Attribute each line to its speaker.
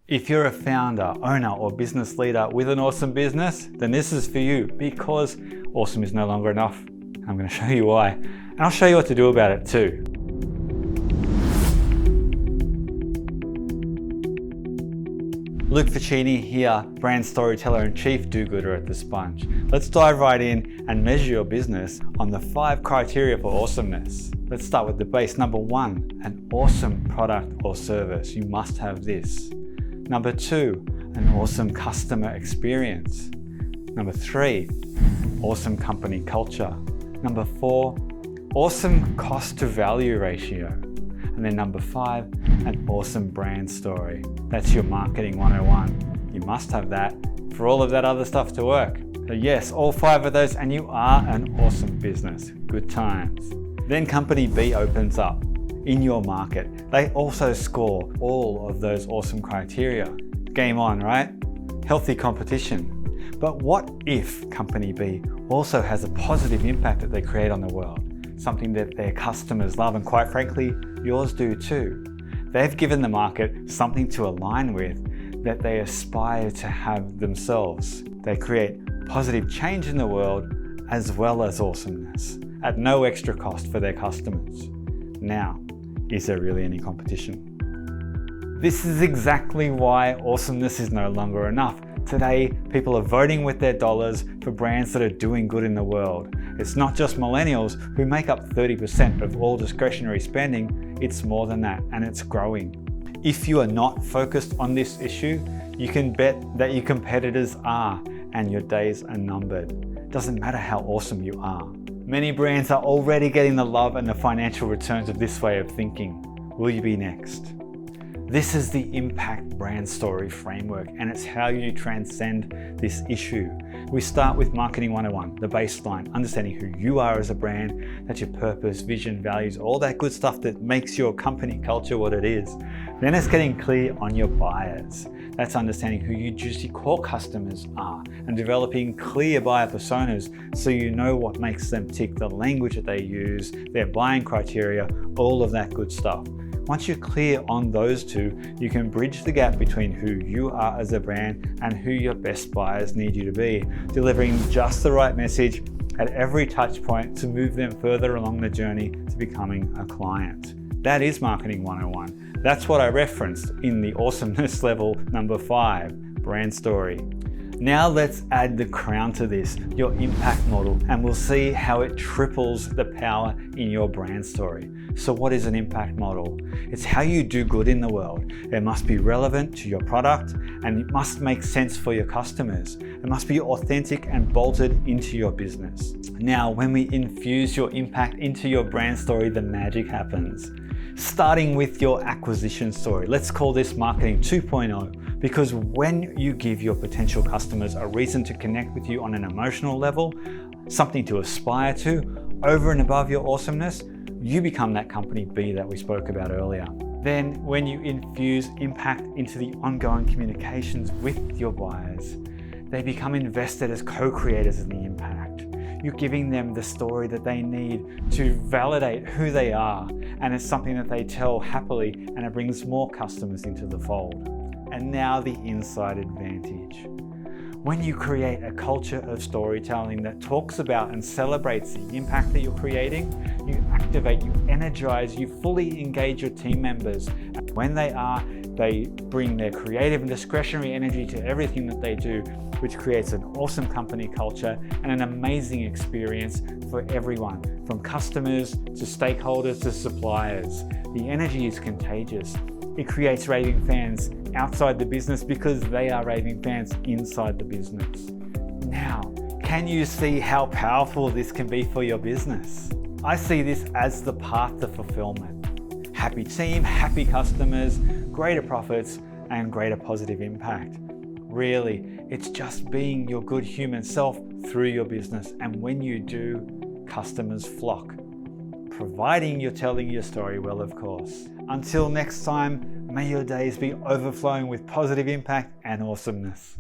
Speaker 1: If you're a founder, owner, or business leader with an awesome business, then this is for you, because awesome is no longer enough. I'm going to show you why, and I'll show you what to do about it too. Luke Ficini here, brand storyteller and chief do-gooder at The Sponge. Let's dive right in and measure your business on the 5 criteria for awesomeness. Let's start with the base. Number 1, an awesome product or service. You must have this. Number 2, an awesome customer experience. Number 3, awesome company culture. Number 4, awesome cost to value ratio. And then number 5, an awesome brand story. That's your marketing 101. You must have that for all of that other stuff to work. So yes, all 5 of those and you are an awesome business. Good times. Then company B opens up in your market. They also score all of those awesome criteria. Game on, right? Healthy competition. But what if company B also has a positive impact that they create on the world? Something that their customers love, and quite frankly, yours do too. They've given the market something to align with that they aspire to have themselves. They create positive change in the world as well as awesomeness at no extra cost for their customers. Now, is there really any competition? This is exactly why awesomeness is no longer enough. Today, people are voting with their dollars for brands that are doing good in the world. It's not just millennials who make up 30% of all discretionary spending, it's more than that, and it's growing. If you are not focused on this issue, you can bet that your competitors are, and your days are numbered. Doesn't matter how awesome you are. Many brands are already getting the love and the financial returns of this way of thinking. Will you be next? This is the Impact Brand Story Framework, and it's how you transcend this issue. We start with Marketing 101, the baseline, understanding who you are as a brand, that's your purpose, vision, values, all that good stuff that makes your company culture what it is. Then it's getting clear on your buyers. That's understanding who your juicy core customers are and developing clear buyer personas so you know what makes them tick, the language that they use, their buying criteria, all of that good stuff. Once you're clear on those two, you can bridge the gap between who you are as a brand and who your best buyers need you to be, delivering just the right message at every touch point to move them further along the journey to becoming a client. That is Marketing 101. That's what I referenced in the awesomeness level number 5, brand story. Now let's add the crown to this, your impact model, and we'll see how it triples the power in your brand story. So what is an impact model? It's how you do good in the world. It must be relevant to your product and it must make sense for your customers. It must be authentic and bolted into your business. Now, when we infuse your impact into your brand story, the magic happens. Starting with your acquisition story. Let's call this Marketing 2.0, because when you give your potential customers a reason to connect with you on an emotional level, something to aspire to, over and above your awesomeness, you become that company B that we spoke about earlier. Then when you infuse impact into the ongoing communications with your buyers, they become invested as co-creators in the impact. You're giving them the story that they need to validate who they are, and it's something that they tell happily, and it brings more customers into the fold. And now the inside advantage. When you create a culture of storytelling that talks about and celebrates the impact that you're creating, you activate, you energize, you fully engage your team members. And when they bring their creative and discretionary energy to everything that they do, which creates an awesome company culture and an amazing experience for everyone, from customers to stakeholders to suppliers. The energy is contagious. It creates raving fans outside the business because they are raving fans inside the business. Now, can you see how powerful this can be for your business? I see this as the path to fulfillment. Happy team, happy customers, greater profits, and greater positive impact. Really, it's just being your good human self through your business. And when you do, customers flock. Providing you're telling your story well, of course. Until next time, may your days be overflowing with positive impact and awesomeness.